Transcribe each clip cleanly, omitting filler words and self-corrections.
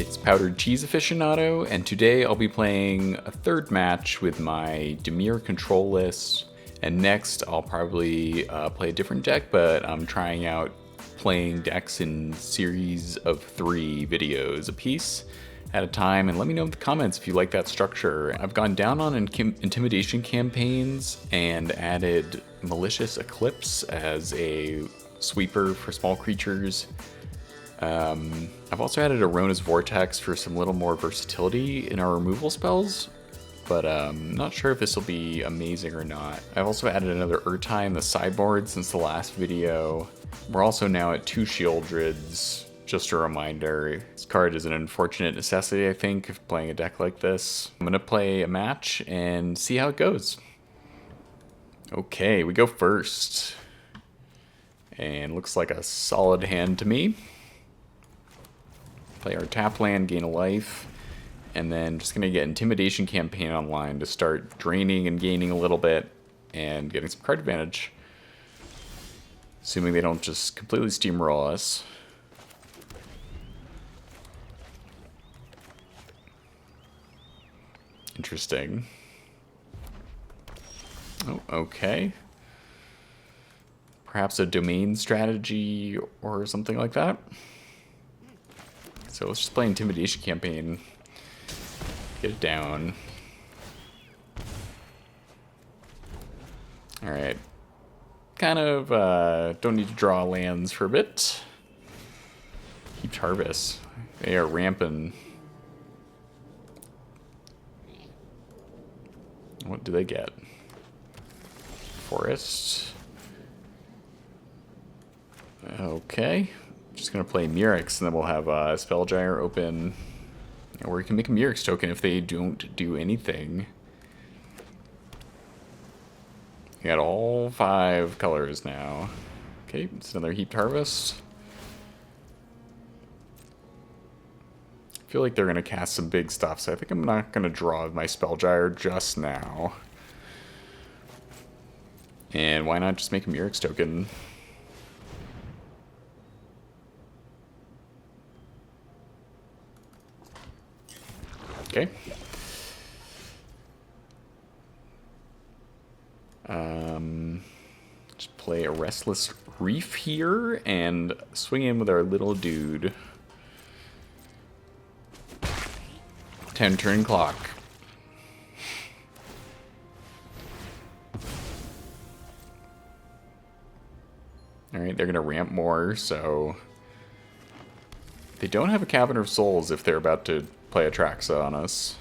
It's Powdered Cheese Aficionado, and today I'll be playing a third match with my Dimir control list. And next I'll probably play a different deck, but I'm trying out playing decks in series of 3 videos a piece at a time. And let me know in the comments if you like that structure. I've gone down on intimidation campaigns and added Malicious Eclipse as a sweeper for small creatures. I've also added Arona's Vortex for some little more versatility in our removal spells, but I'm not sure if this will be amazing or not. I've also added another Urtai in the sideboard since the last video. We're also now at 2 Shieldrids. Just a reminder, this card is an unfortunate necessity, I think, of playing a deck like this. I'm gonna play a match and see how it goes. Okay, we go first. And looks like a solid hand to me. Play our tap land, gain a life, and then just gonna get Intimidation Campaign online to start draining and gaining a little bit and getting some card advantage. Assuming they don't just completely steamroll us. Interesting. Oh, okay. Perhaps a domain strategy or something like that. So let's just play Intimidation Campaign. Get it down. Alright. Kind of don't need to draw lands for a bit. Keep Harvest. They are ramping. What do they get? Forest. Okay. Just gonna play Murex, and then we'll have Spellgyre open. Or we can make a Murex token if they don't do anything. We got all 5 colors now. Okay, it's another Heaped Harvest. I feel like they're gonna cast some big stuff, so I think I'm not gonna draw my Spellgyre just now. And why not just make a Murex token? Okay. Just play a Restless Reef here and swing in with our little dude. 10 turn clock. Alright, they're gonna ramp more, so they don't have a Cavern of Souls if they're about to play Atraxa on us.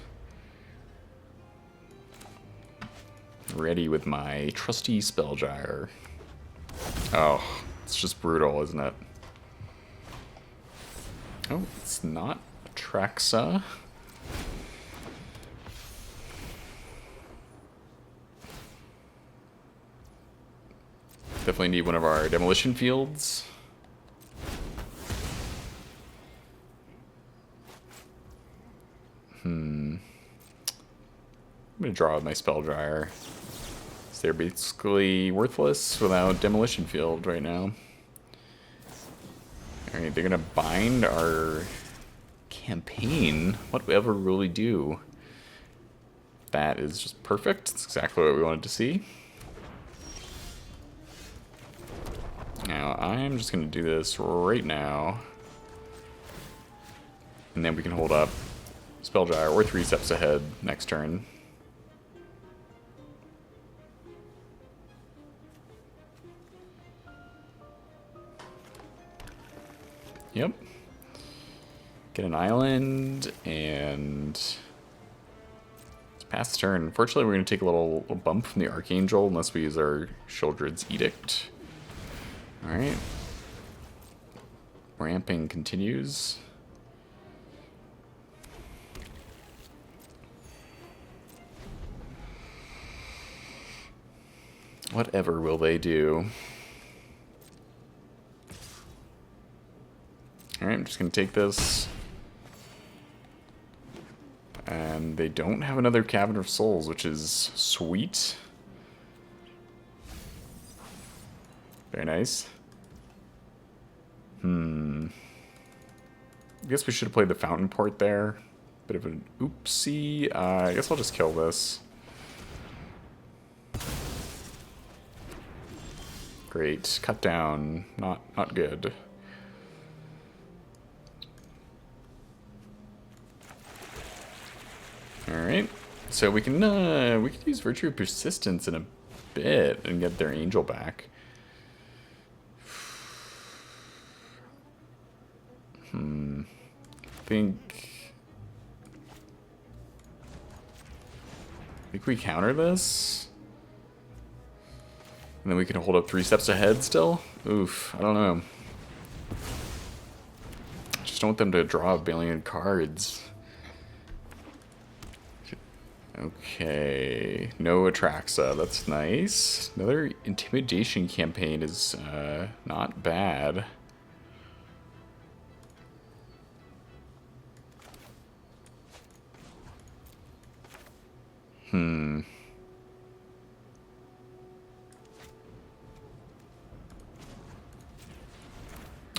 Ready with my trusty Spellgyre. Oh, it's just brutal, isn't it? Oh, it's not Atraxa. Definitely need one of our demolition fields. I'm gonna draw with my Spellgyre. So they're basically worthless without demolition field right now. Alright, they're gonna bind our campaign. Whatever will we do? That is just perfect. That's exactly what we wanted to see. Now, I'm just gonna do this right now. And then we can hold up Spellgyre or 3 steps ahead next turn. Yep. Get an island and pass the turn. Unfortunately, we're going to take a little bump from the Archangel unless we use our Shouldred's Edict. Alright. Ramping continues. Whatever will they do? Alright, I'm just going to take this. And they don't have another Cavern of Souls, which is sweet. Very nice. I guess we should have played the fountain port there. Bit of an oopsie. I guess I'll just kill this. Great. Cut down. Not good. Alright. So we can use Virtue of Persistence in a bit and get their angel back. Think we counter this? And then we can hold up 3 steps ahead still? Oof, I don't know. Just don't want them to draw a billion cards. Okay, no Atraxa, that's nice. Another intimidation campaign is not bad.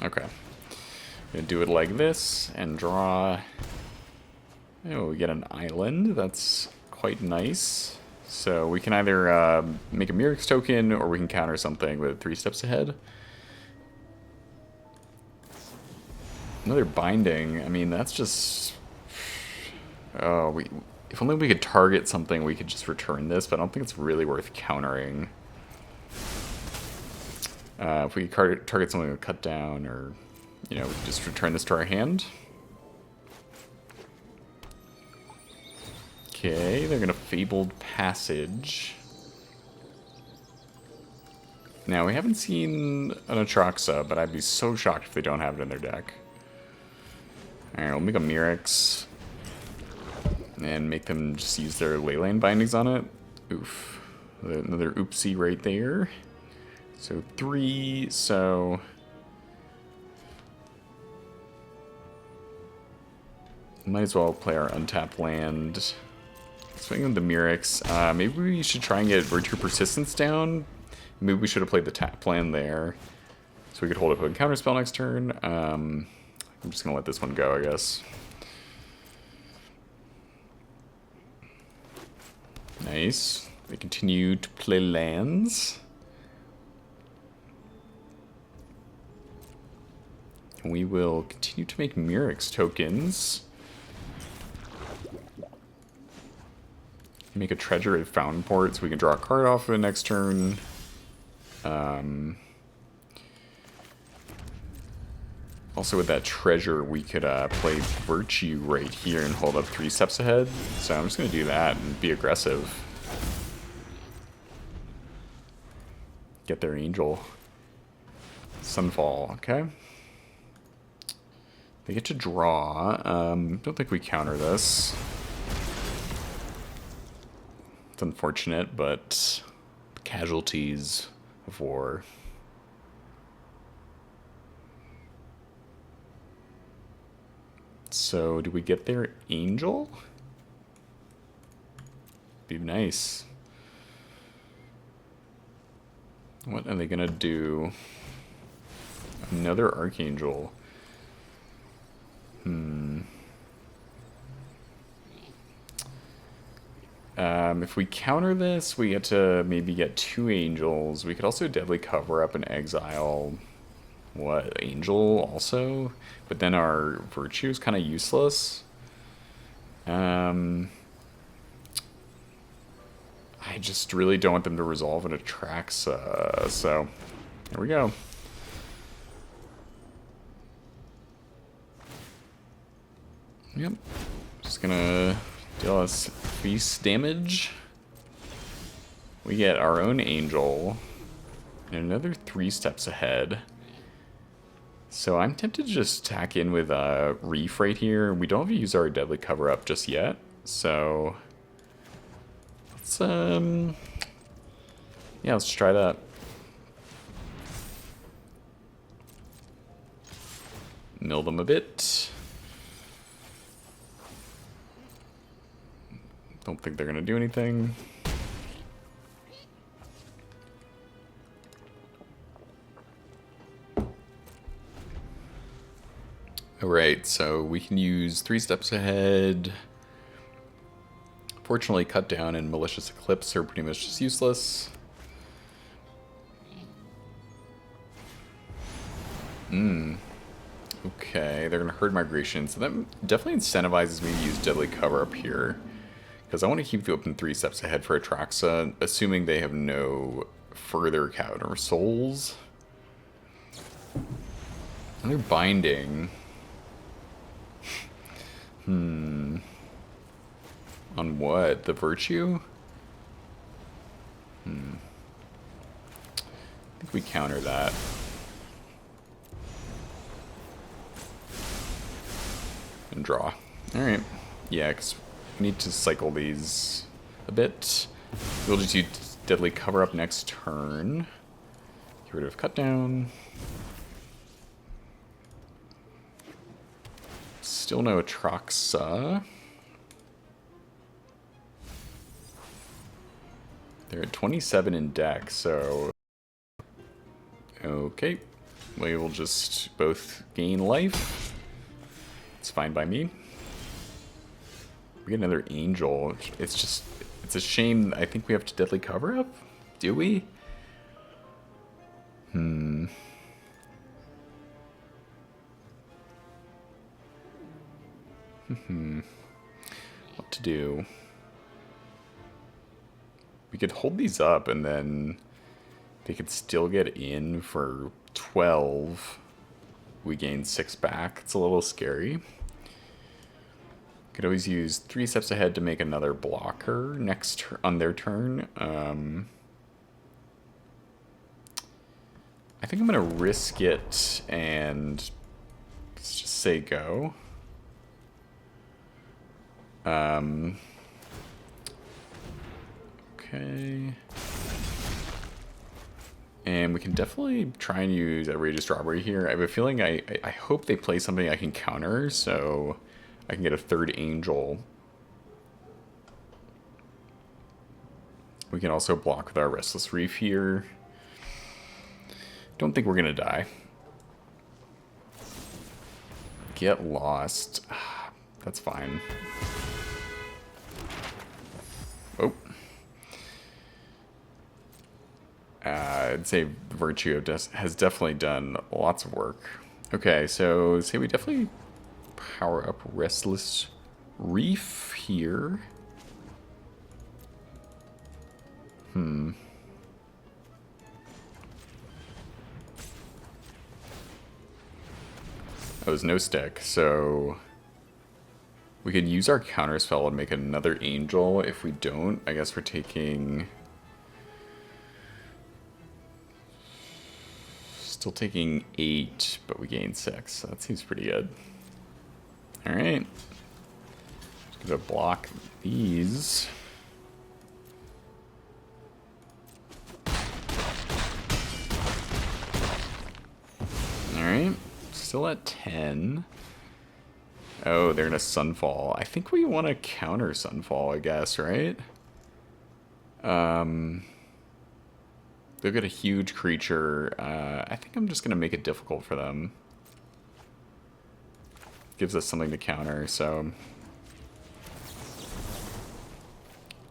Okay. I'm gonna do it like this and draw. Oh, we get an island. That's quite nice. So we can either make a Murex token or we can counter something with 3 steps ahead. Another binding. I mean, that's just. Oh, if only we could target something, we could just return this, but I don't think it's really worth countering. If we target something with cut down, or, you know, we can just return this to our hand. Okay, they're gonna Fabled Passage. Now, we haven't seen an Atraxa, but I'd be so shocked if they don't have it in their deck. Alright, we'll make a Murex. And make them just use their Leyline bindings on it. Oof. Another oopsie right there. So 3, so... Might as well play our untapped land. Swing on the Murex. Maybe we should try and get Virtue Persistence down. Maybe we should have played the tap plan there. So we could hold up a counterspell next turn. I'm just going to let this one go, I guess. Nice. They continue to play lands. And we will continue to make Murex tokens. Make a Treasure of Fountain Port so we can draw a card off of it next turn. Also with that treasure, we could play Virtue right here and hold up 3 steps ahead. So I'm just going to do that and be aggressive. Get their angel. Sunfall, okay. They get to draw. Don't think we counter this. It's unfortunate, but casualties of war. So, do we get their angel? Be nice. What are they gonna do? Another Archangel. If we counter this, we get to maybe get 2 angels. We could also Deadly Cover Up and exile what, angel also? But then our Virtue is kind of useless. I just really don't want them to resolve an Atraxa, so here we go. Yep, just gonna deal us feast damage. We get our own angel and another 3 steps ahead. So I'm tempted to just tack in with Reef right here. We don't have to use our Deadly Cover Up just yet, so let's yeah, let's try that. Mill them a bit. Don't think they're gonna do anything. Alright, so we can use 3 steps ahead. Fortunately, cut down and malicious eclipse are pretty much just useless. Okay, they're gonna herd migration, so that definitely incentivizes me to use deadly cover up here. Because I want to keep the open 3 steps ahead for Atraxa, assuming they have no further counter souls. And they're binding. On what? The virtue? I think we counter that. And draw. Alright. Yeah, because we need to cycle these a bit. We'll just use deadly cover up next turn. Get rid of cut down. Still no Atraxa. They're at 27 in deck, so... Okay. We will just both gain life. It's fine by me. We get another angel. It's just... It's a shame. I think we have to deadly cover up? Do we? What to do? We could hold these up and then they could still get in for 12. We gain 6 back. It's a little scary. Could always use 3 steps ahead to make another blocker next on their turn. I think I'm gonna risk it and let's just say go. Okay. And we can definitely try and use Outrageous Strawberry here. I have a feeling I hope they play something I can counter, so I can get a 3rd angel. We can also block with our Restless Reef here. Don't think we're gonna die. Get lost. That's fine. Oh. I'd say Virtue has definitely done lots of work. Okay, so say we definitely power up Restless Reef here. Oh, there's no stick, so we could use our counterspell and make another angel. If we don't, I guess we're taking... Still taking 8, but we gain 6. So that seems pretty good. Alright. Just gonna block these. Alright. Still at 10. Oh, they're in a Sunfall. I think we want to counter Sunfall, I guess, right? They've got a huge creature. I think I'm just going to make it difficult for them. Gives us something to counter, so...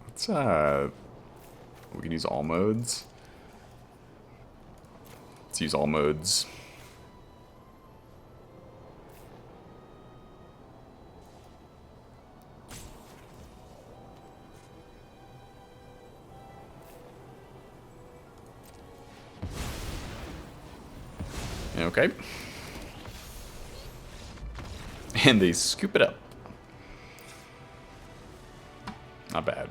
Let's, we can use all modes. Let's use all modes. Okay. And they scoop it up. Not bad.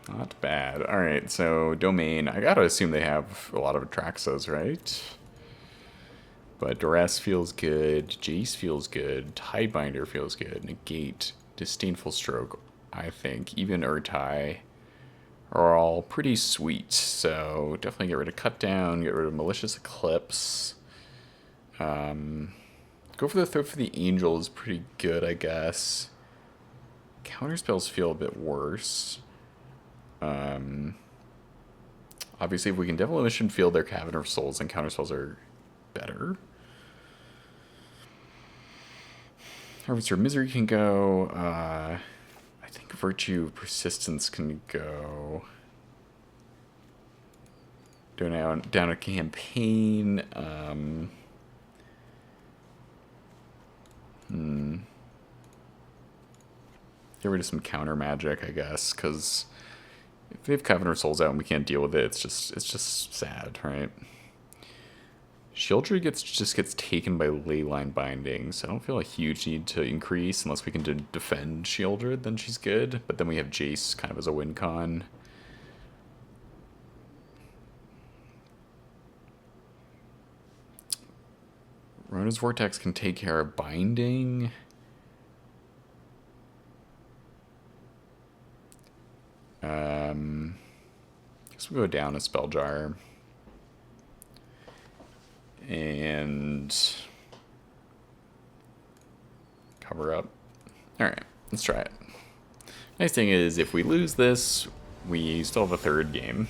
Not bad. Alright, so Domain. I gotta assume they have a lot of Atraxas, right? But Duress feels good. Jace feels good. Tidebinder feels good. Negate. Disdainful Stroke, I think. Even Urtai are all pretty sweet. So definitely get rid of Cut Down. Get rid of Malicious Eclipse. Go for the throw for the angel is pretty good, I guess. Counterspells feel a bit worse. Obviously, if we can Demolition Field their Cavern of Souls, then counterspells are better. Harvester of Misery can go. I think Virtue of Persistence can go. Down a campaign. Get rid of some counter magic, I guess, because if they have Covenant of Souls out and we can't deal with it, it's just sad, right? Shieldred just gets taken by Leyline Binding, so I don't feel a huge need to increase unless we can defend Shieldred, then she's good. But then we have Jace kind of as a win con. Rona's Vortex can take care of Binding. I guess we'll go down a Spell Jar. And cover up. Alright, let's try it. Nice thing is, if we lose this, we still have a third game.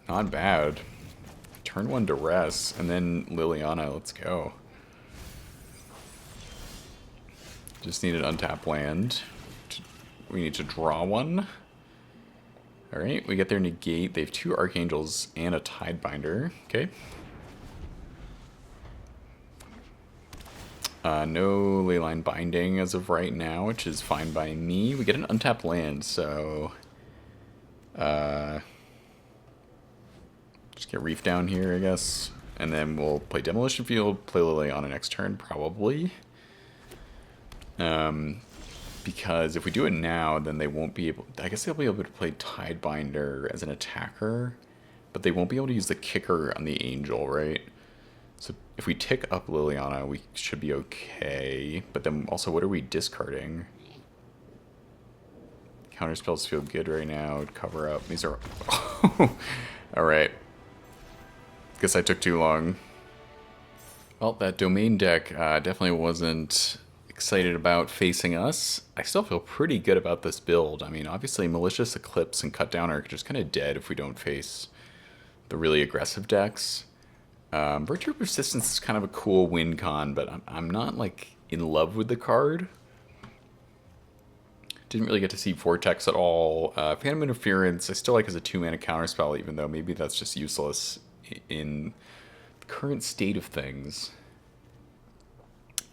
Not bad. Turn 1 Duress, and then Liliana, let's go. Just need an untapped land. We need to draw one. Alright, we get their negate. They have 2 Archangels and a Tidebinder. Okay. No Leyline Binding as of right now, which is fine by me. We get an untapped land, so... just get Reef down here, I guess. And then we'll play Demolition Field, play Liliana next turn, probably. Because if we do it now, then they won't be able... I guess they'll be able to play Tidebinder as an attacker, but they won't be able to use the kicker on the Angel, right? So if we tick up Liliana, we should be okay. But then also, what are we discarding? Counterspells feel good right now. Cover up. These are... Alright. Guess I took too long. Well, that Domain deck definitely wasn't excited about facing us. I still feel pretty good about this build. I mean, obviously Malicious Eclipse and Cut Down are just kind of dead if we don't face the really aggressive decks. Virtue of Persistence is kind of a cool win con, but I'm not like in love with the card. Didn't really get to see Vortex at all. Phantom Interference I still like as a 2-mana counterspell, even though maybe that's just useless in the current state of things.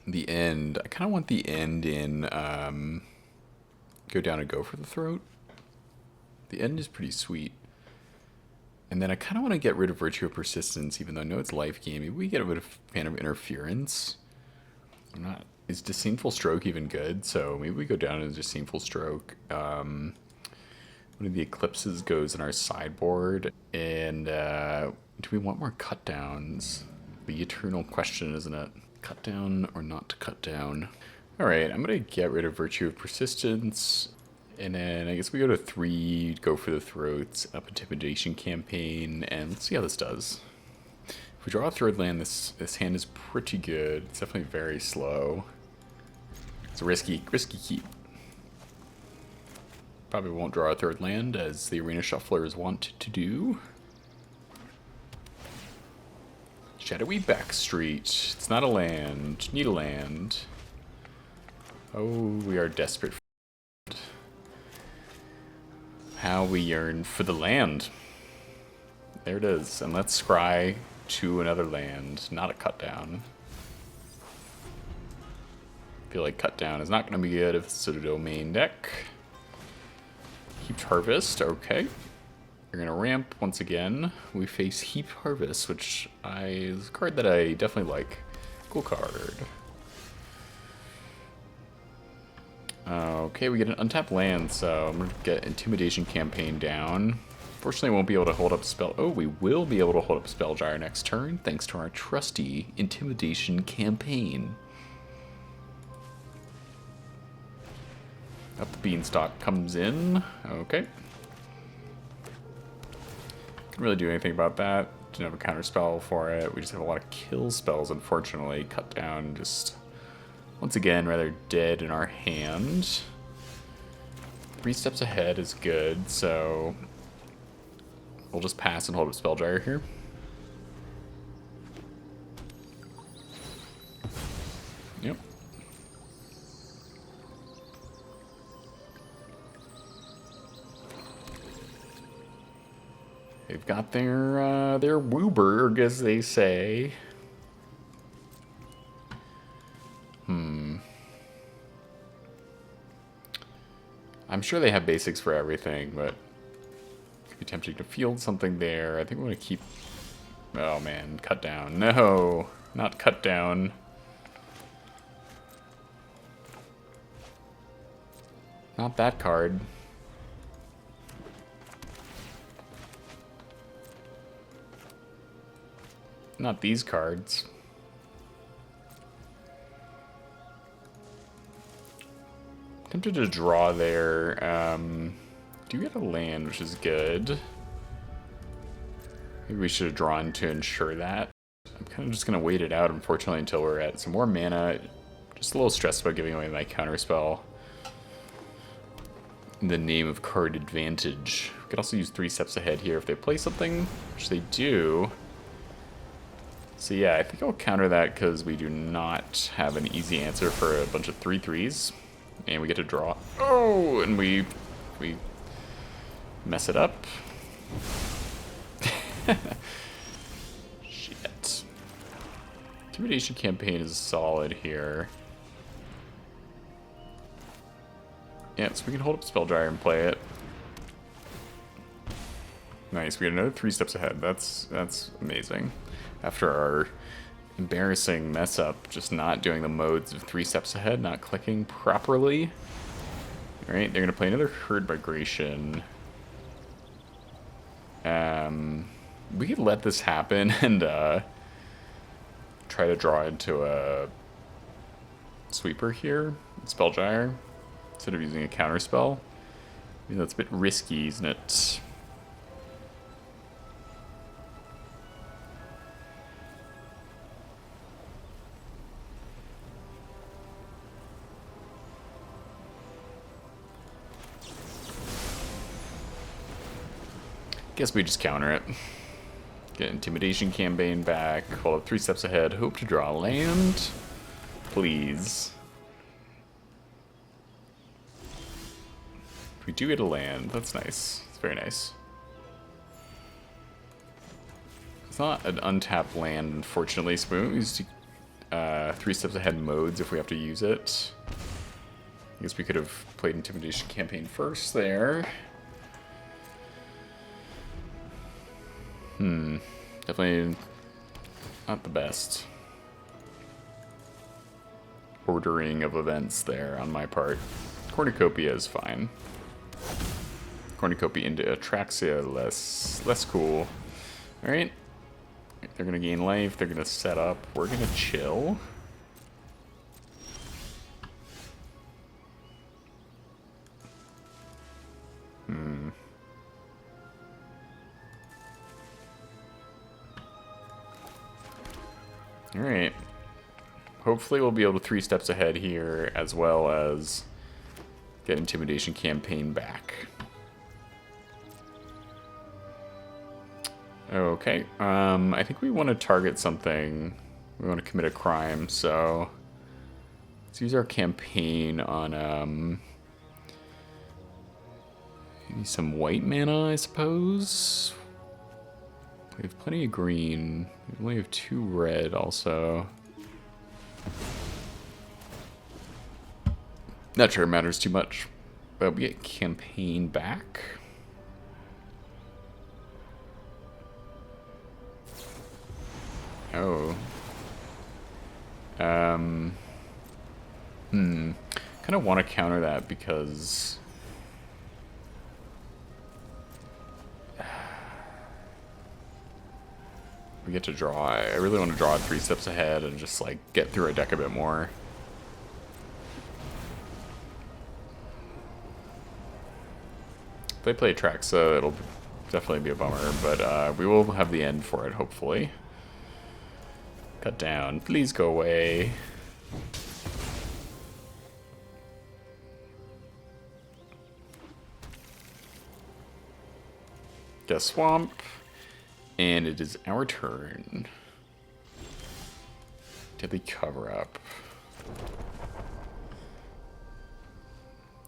The End. I kind of want the End in Go Down and Go for the Throat. The End is pretty sweet. And then I kind of want to get rid of Virtue of Persistence, even though I know it's life game. Maybe we get rid of Phantom Interference. I'm not... Is Disdainful Stroke even good? So maybe we go down to Disdainful Stroke. One of the Eclipses goes in our sideboard. And do we want more cut downs? The eternal question, isn't it? Cut down or not to cut down? Alright, I'm going to get rid of Virtue of Persistence. And then I guess we go to 3, go for the throats, up Intimidation Campaign, and let's see how this does. If we draw a third land, this hand is pretty good. It's definitely very slow. It's a risky keep. Probably won't draw a third land, as the Arena Shufflers want to do. Shadowy Backstreet. It's not a land. Need a land. Oh, we are desperate for land. How we yearn for the land. There it is. And let's scry to another land. Not a cut down. I feel like cut down is not going to be good if it's a domain deck. Heaped Harvest. Okay. We're going to ramp once again. We face Heap Harvest, which is a card that I definitely like. Cool card. Okay, we get an untapped land, so I'm going to get Intimidation Campaign down. Fortunately, we won't be able to hold up Spell... Oh, we will be able to hold up Spell Jar next turn, thanks to our trusty Intimidation Campaign. Up the Beanstalk comes in. Okay. Couldn't really do anything about that. Didn't have a counter spell for it. We just have a lot of kill spells, unfortunately. Cut down, just once again rather dead in our hand. 3 steps ahead is good, so we'll just pass and hold up Spellgyre here. Yep. They've got their Wooburg, as they say. I'm sure they have basics for everything, but it could be tempting to field something there. I think we want to keep... Oh man, cut down. No, not cut down. Not that card. Not these cards. Tempted to draw there. Do get a land, which is good. Maybe we should have drawn to ensure that. I'm kind of just going to wait it out, unfortunately, until we're at some more mana. Just a little stressed about giving away my counterspell in the name of card advantage. We could also use 3 steps ahead here if they play something, which they do. So yeah, I think I'll counter that because we do not have an easy answer for a bunch of 3/3s. And we get to draw. Oh, and we mess it up. Shit. Intimidation campaign is solid here. Yeah, so we can hold up Spellgyre and play it. Nice, we get another 3 steps ahead. That's amazing. After our embarrassing mess up, just not doing the modes of 3 steps ahead, not clicking properly. Alright, they're going to play another Herd Migration. We could let this happen and try to draw into a sweeper here, Spellgyre, instead of using a counterspell. I mean, that's a bit risky, isn't it? Guess we just counter it. Get Intimidation campaign back, hold up 3 steps ahead, hope to draw land. Please. We do get a land, that's nice. It's very nice. It's not an untapped land, unfortunately, so we use 3 steps ahead modes if we have to use it. I guess we could have played Intimidation campaign first there. Definitely not the best ordering of events there on my part. Cornucopia is fine. Cornucopia into Atraxia, less cool. Alright. They're gonna gain life, they're gonna set up, we're gonna chill. Alright. Hopefully we'll be able to 3 steps ahead here, as well as get Intimidation campaign back. Okay, I think we want to target something. We want to commit a crime, so let's use our campaign on maybe some white mana, I suppose. We have plenty of green. We only have 2 red also. Not sure it matters too much. But we get campaign back. Oh. Kind of want to counter that because we get to draw. I really want to draw 3 steps ahead and just like get through our deck a bit more. If they play Traxa, it'll definitely be a bummer, but we will have the end for it, hopefully. Cut down. Please go away. Get a swamp. And it is our turn. Deadly cover up.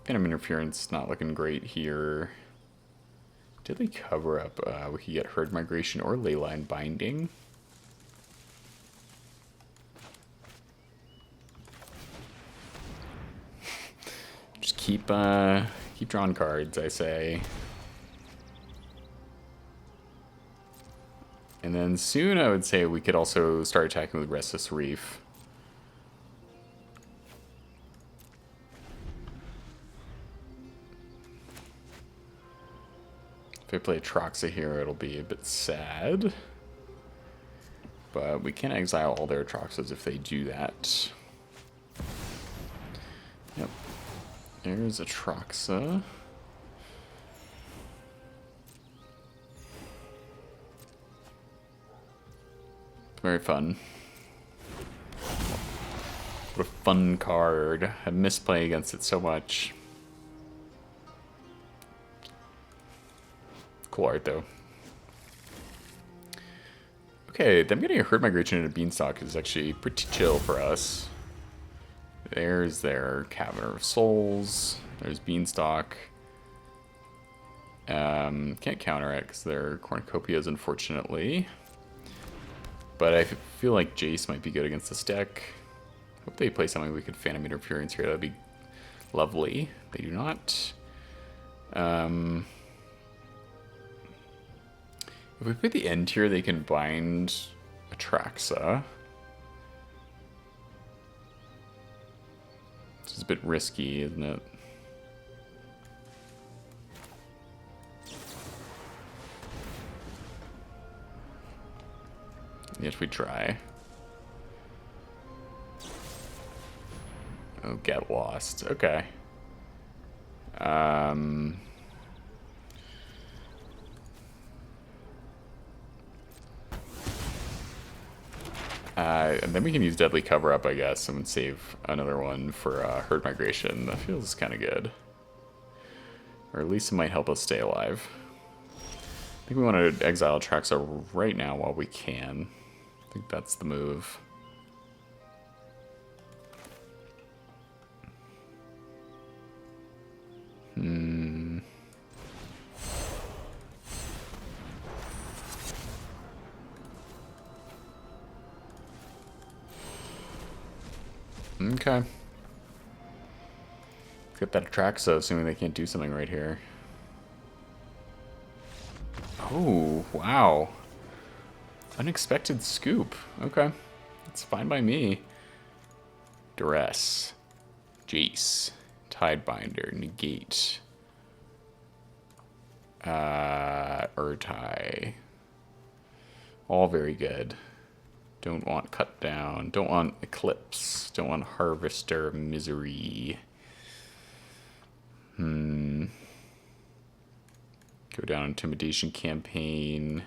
Phantom interference not looking great here. Deadly cover up. We could get herd migration or leyline binding. Just keep drawing cards, I say. And then soon I would say we could also start attacking with Restless Reef. If I play Atraxa here, it'll be a bit sad. But we can exile all their Atraxas if they do that. Yep. There's Atraxa. Very fun. What a fun card. I miss playing against it so much. Cool art, though. Okay, them getting a herd migration into Beanstalk is actually pretty chill for us. There's their Cabinet of Souls. There's Beanstalk. Can't counter it because they're cornucopias, unfortunately. But I feel like Jace might be good against this deck. Hope they play something we could Phantom Interference here. That'd be lovely. They do not. If we put the end here, they can bind Atraxa. This is a bit risky, isn't it? Yes, we try. Oh, get lost. Okay. And then we can use Deadly Cover Up, I guess, and save another one for Herd Migration. That feels kind of good. Or at least it might help us stay alive. I think we want to exile Atraxa right now while we can. I think that's the move. Okay. Get that Atraxa, assuming they can't do something right here. Oh, wow. Unexpected scoop. Okay. That's fine by me. Duress. Jace. Tidebinder. Negate. Urtai. All very good. Don't want Cut Down. Don't want Eclipse. Don't want Harvester of Misery. Go down Intimidation Campaign.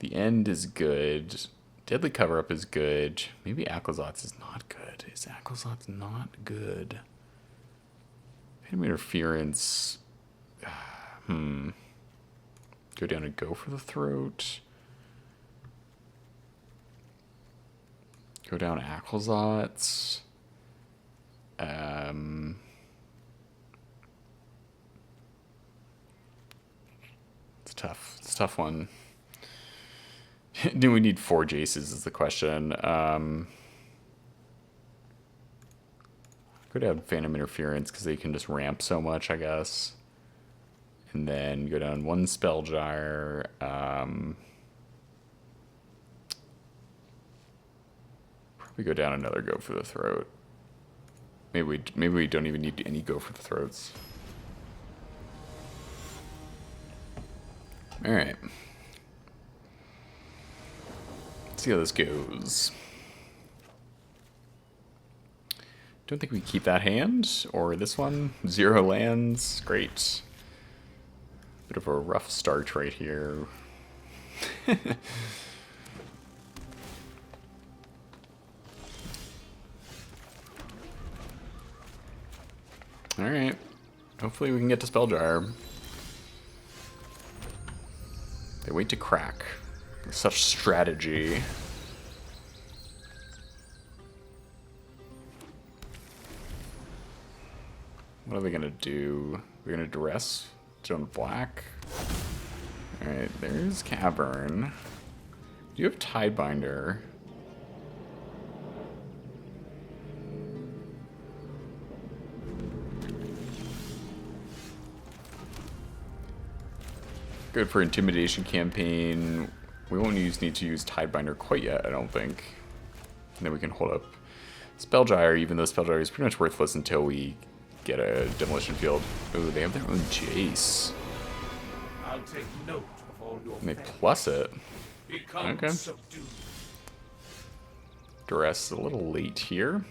The End is good. Deadly Cover Up is good. Maybe Aquazotz is not good. Is Aquazotz not good? Phantom Interference. Go down and go for the throat. Go down Aquazotz. It's tough. It's a tough one. Do we need 4 Jaces is the question. Go down Phantom Interference because they can just ramp so much, I guess. And then go down 1 Spelljar. Probably go down another Go for the Throat. Maybe we don't even need any Go for the Throats. All right. Let's see how this goes. Don't think we keep that hand or this one. 0 lands. Great. Bit of a rough start right here. Alright. Hopefully we can get to Spelljar. They wait to crack. Such strategy. What are they gonna do? They're gonna duress Stone Black. Alright, there's Cavern. Do you have Tidebinder? Good for Intimidation campaign. We won't need to use Tidebinder quite yet, I don't think. And then we can hold up Spellgyre, even though Spellgyre is pretty much worthless until we get a Demolition Field. Ooh, they have their own Jace. I'll take note of all your And they plus it. Okay. subdued. Duress a little late here.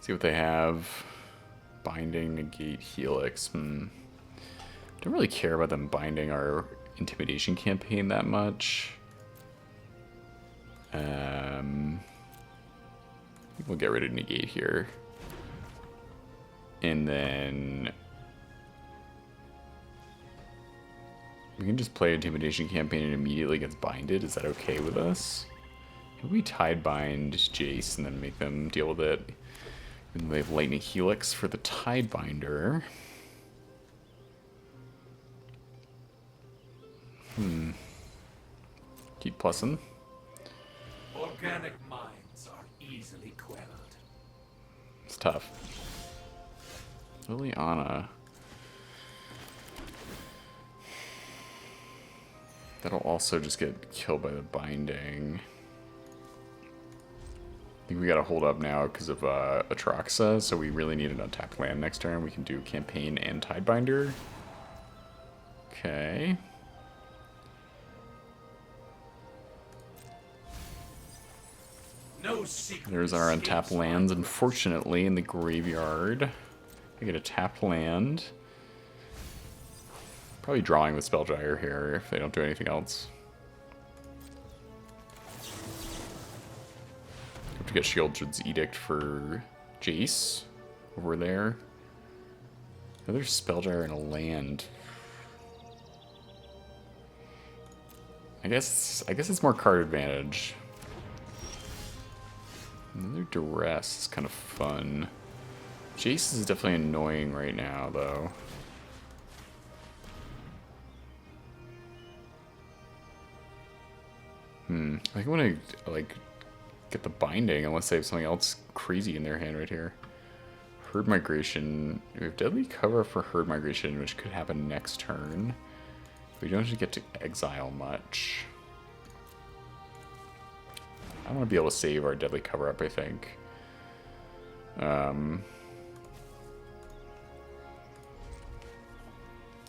See what they have. Binding, negate, helix. Don't really care about them binding our Intimidation campaign that much. We'll get rid of negate here. And then we can just play Intimidation campaign and immediately gets binded. Is that okay with us? Can we Tidebind Jace and then make them deal with it? And they have Lightning Helix for the Tidebinder. Keep plussing. Organic minds are easily quelled. It's tough. Liliana. That'll also just get killed by the binding. I think we gotta hold up now because of Atraxa, so we really need an untapped land next turn. We can do campaign and Tidebinder. Okay. No secret. There's our untapped lands, unfortunately, in the graveyard. I get a tapped land. Probably drawing with Spellgyre here if they don't do anything else. Have to get Shieldred's Edict for Jace over there. Another Spellgyre and a land. I guess it's more card advantage. Another Duress is kind of fun. Jace is definitely annoying right now, though. I think I want to, like, get the binding unless they have something else crazy in their hand right here. Herd Migration. We have Deadly Cover for Herd Migration, which could happen next turn. We don't get to exile much. I want to be able to save our Deadly Cover up, I think.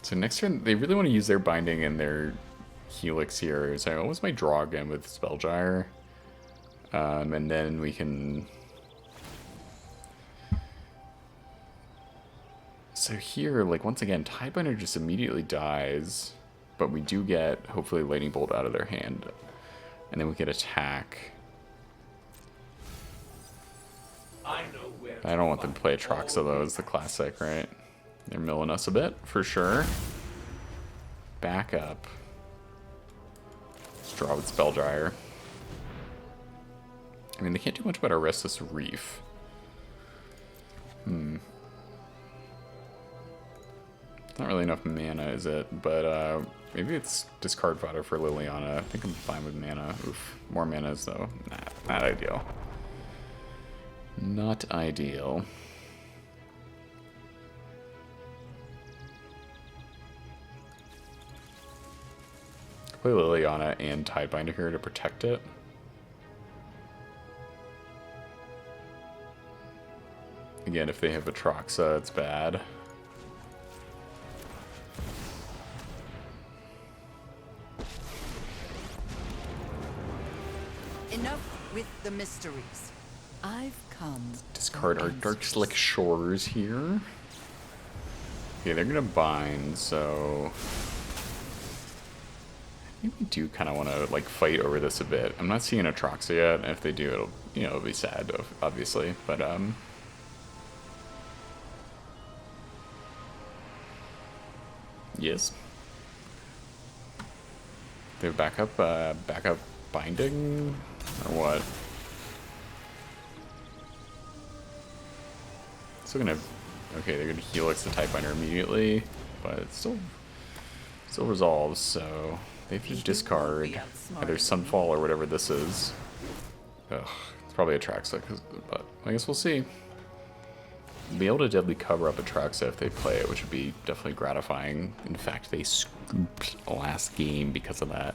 So next turn, they really want to use their binding and their Helix here. So I almost might draw again with Spellgyre. And then we can... So here, like, once again, Tidebinder just immediately dies. But we do get, hopefully, Lightning Bolt out of their hand. And then we can attack. I don't want them to play Atraxa, though. It's the classic, right? They're milling us a bit, for sure. Back up. Let's draw with Spellgyre. I mean, they can't do much about our Restless Reef. It's not really enough mana, is it? But maybe it's discard fodder for Liliana. I think I'm fine with mana. Oof. More manas, though. Nah, not ideal. Not ideal. Play Liliana and Tidebinder here to protect it. Again, if they have Atraxa, it's bad. Enough with the mysteries. I've come. Discard our Dark Slick Shores here. Okay, they're gonna bind, so I think we do kind of want to like fight over this a bit. I'm not seeing Atraxa yet, and if they do, it'll be sad, obviously. But Yes. They have backup binding? Or what? Still gonna... Okay, they're gonna Helix the Type Binder immediately, but it still resolves, so they have to discard either Sunfall or whatever this is. Ugh, it's probably a Traxa, but I guess we'll see. Be able to deadly cover up a Traxa if they play it, which would be definitely gratifying. In fact, they scooped last game because of that.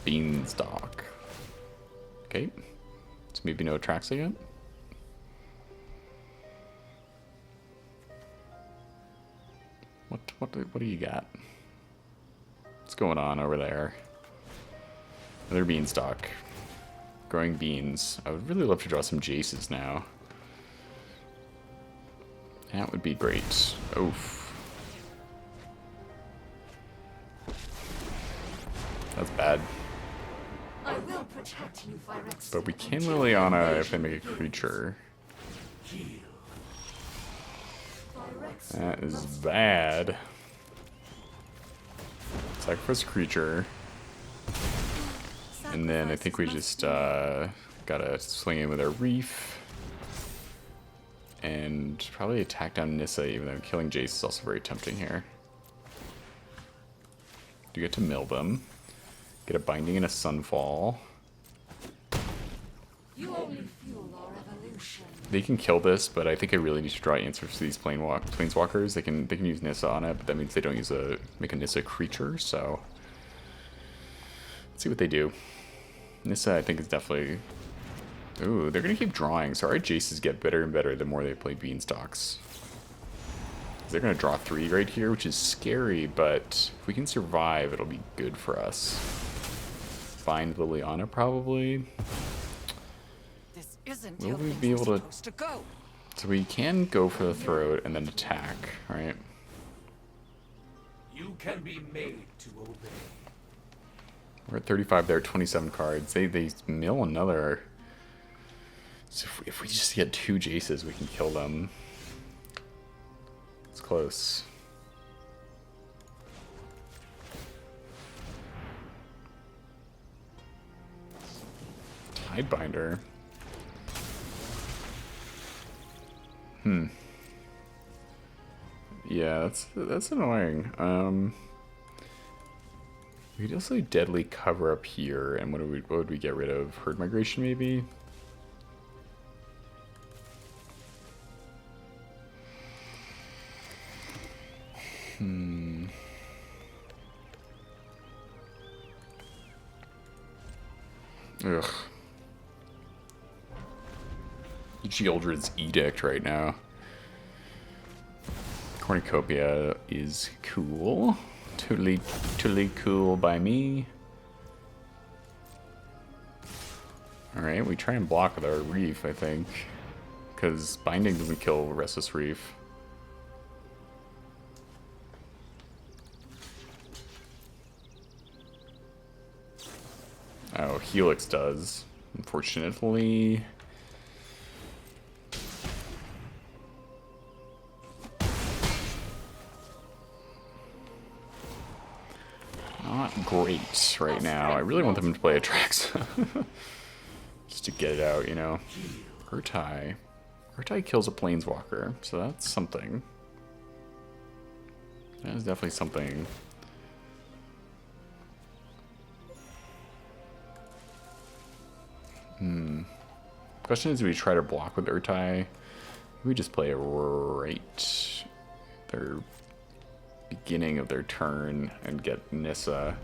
Beanstalk. Okay, so maybe no Traxa yet. What do you got? What's going on over there? Another Beanstalk. Growing beans. I would really love to draw some Jaces now. That would be great. Oof. That's bad. I will protect you, Phyrex. But we can Liliana if they make a creature. That is bad. Sacrifice a creature. And then I think we just gotta swing in with our Reef. And probably attack down Nissa, even though killing Jace is also very tempting here. Do get to mill them. Get a Binding and a Sunfall. You only fuel our evolution. They can kill this, but I think I really need to draw answers to these planeswalkers. They can use Nissa on it, but that means they don't make a Nissa creature, so let's see what they do. Nissa, I think, is definitely... Ooh, they're gonna keep drawing, so our Jaces get better and better the more they play Beanstalks. They're gonna draw 3 right here, which is scary, but if we can survive, it'll be good for us. Find Liliana, probably. This isn't Will how we things be were able to... supposed to go. So we can go for the throat and then attack, right? You can be made to obey. We're at 35 there, 27 cards. They mill another. So if we just get 2 Jaces, we can kill them. It's close. Tidebinder. Yeah, that's annoying. We could also deadly cover up here, and what would we get rid of? Herd migration, maybe? Ugh. Sheoldred's Edict right now. Cornucopia is cool. Totally cool by me. Alright, we try and block with our Reef, I think. Because Binding doesn't kill Restless Reef. Oh, Helix does, unfortunately. Not great right now. I really want them to play a Traxa. Just to get it out, you know. Urtai. Urtai kills a Planeswalker, so that's something. That is definitely something. Question is, do we try to block with Urtai? We just play it right their beginning of their turn and get Nissa.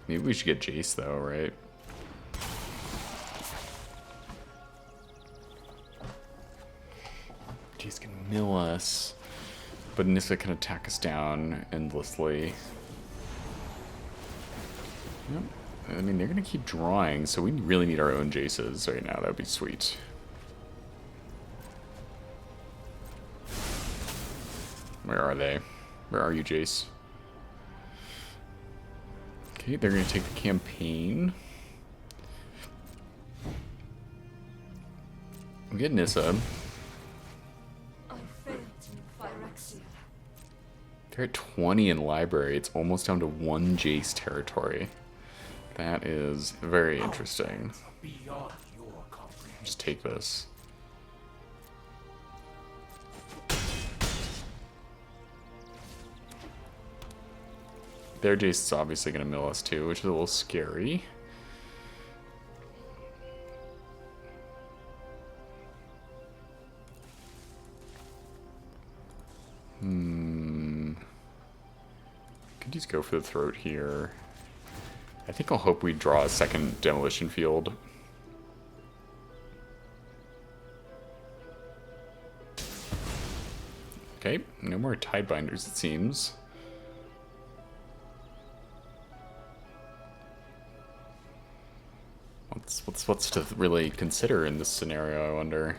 Maybe we should get Jace though, right? Jace can mill us, but Nissa can attack us down endlessly. Yep. I mean, they're going to keep drawing, so we really need our own Jaces right now. That would be sweet. Where are they? Where are you, Jace? Okay, they're going to take the campaign. We get Nissa. I failed in Phyrexia. They're at 20 in library. It's almost down to 1 Jace territory. That is very interesting. Beyond your comprehension. Just take this. Their Jace is obviously going to mill us too, which is a little scary. Could just go for the throat here. I think I'll hope we draw a second demolition field. Okay, no more Tidebinders it seems. What's to really consider in this scenario, I wonder.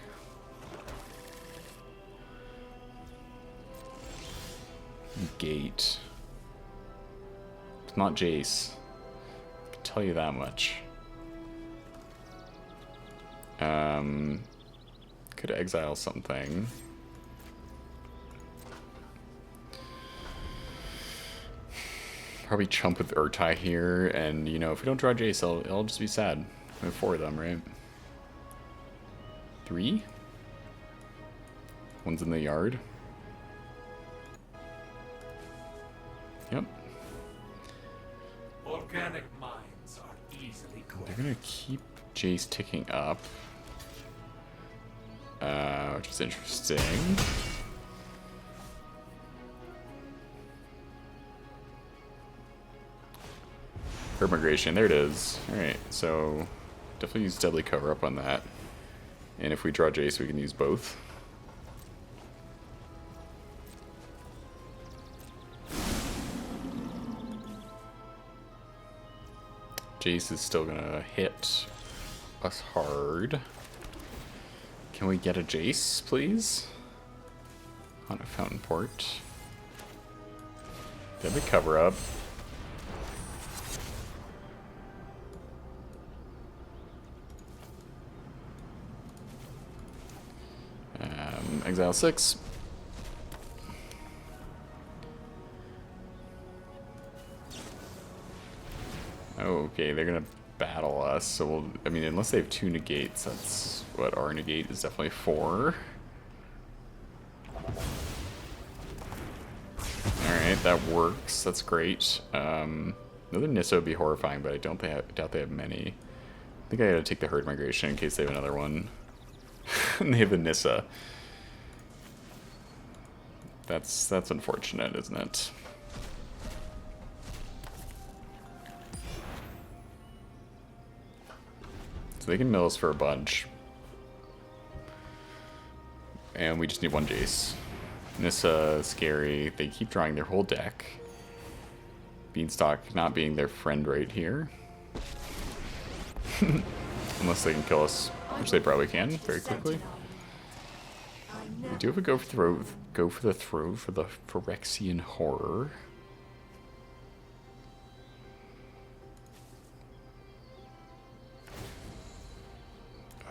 Gate. It's not Jace. I can tell you that much. Could exile something. Probably chump with Urtai here, and you know, if we don't draw Jace, I'll just be sad. We have 4 of them, right? 3? One's in the yard. Yep. Organic minds are easily They're quenched. gonna keep Jace ticking up. Which is interesting. Herd migration, there it is. Alright, so definitely use deadly cover up on that. And if we draw Jace, we can use both. Jace is still gonna hit us hard. Can we get a Jace, please? On a Fountain Port. Deadly cover up. Exile 6. Okay, they're gonna battle us, so we'll, I mean, unless they have 2 negates, that's what our negate is, definitely 4. Alright, that works, that's great. Another Nissa would be horrifying, but I doubt they have many. I think I gotta take the herd migration in case they have another one. And they have the Nissa. That's unfortunate, isn't it? So they can mill us for a bunch. And we just need 1 Jace. Nissa, scary. They keep drawing their whole deck. Beanstalk not being their friend right here. Unless they can kill us, which they probably can very quickly. We do have a go for the throw for the Phyrexian Horror.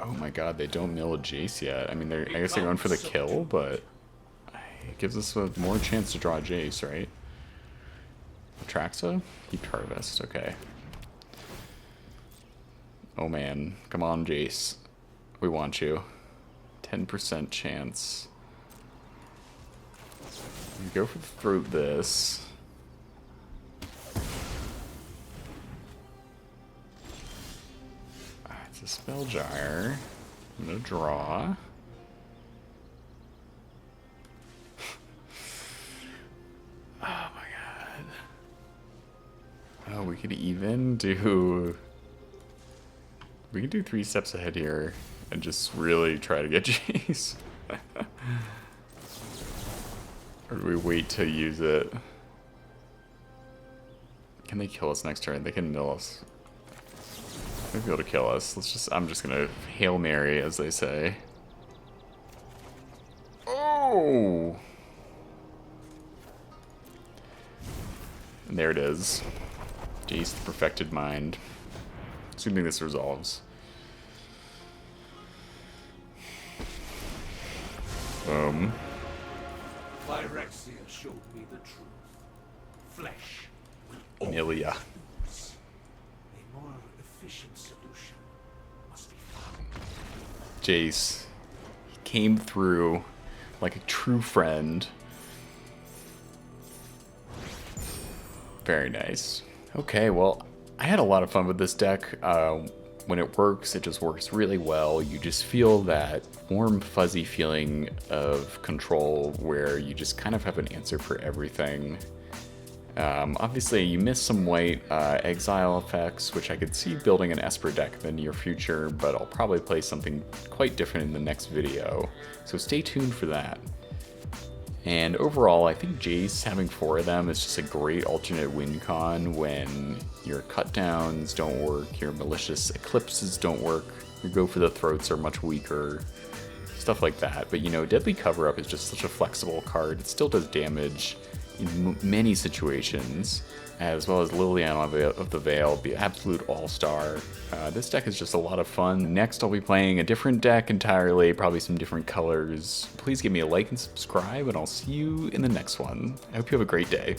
Oh my god, they don't mill a Jace yet. I mean, I guess they're going for the kill, but it gives us a more chance to draw a Jace, right? Atraxa? Keep Harvest, okay. Oh man, come on Jace. We want you. 10% chance. You go for the throat this. It's a spell jar. I'm gonna draw. Oh my god. Oh, we could even do... We could do 3 steps ahead here and just really try to get Jace. Or do we wait to use it? Can they kill us next turn? They can mill us. They'll be able to kill us. I'm just gonna Hail Mary, as they say. Oh! And there it is. Jace, the Perfected Mind. Assuming this resolves. Phyrexia showed me the truth. Flesh will Amelia. always lose. A more efficient solution must be found. Jace. He came through like a true friend. Very nice. Okay, well, I had a lot of fun with this deck. When it works, it just works really well. You just feel that warm, fuzzy feeling of control where you just kind of have an answer for everything. Obviously, you miss some white exile effects, which I could see building an Esper deck in the near future, but I'll probably play something quite different in the next video, so stay tuned for that. And overall, I think Jace, having 4 of them, is just a great alternate win con when your cut downs don't work, your malicious eclipses don't work, your go for the throats are much weaker, stuff like that. But you know, Deadly Cover Up is just such a flexible card. It still does damage in many situations, as well as Liliana of the Veil, the absolute all-star. This deck is just a lot of fun. Next I'll be playing a different deck entirely, probably some different colors. Please give me a like and subscribe, and I'll see you in the next one. I hope you have a great day.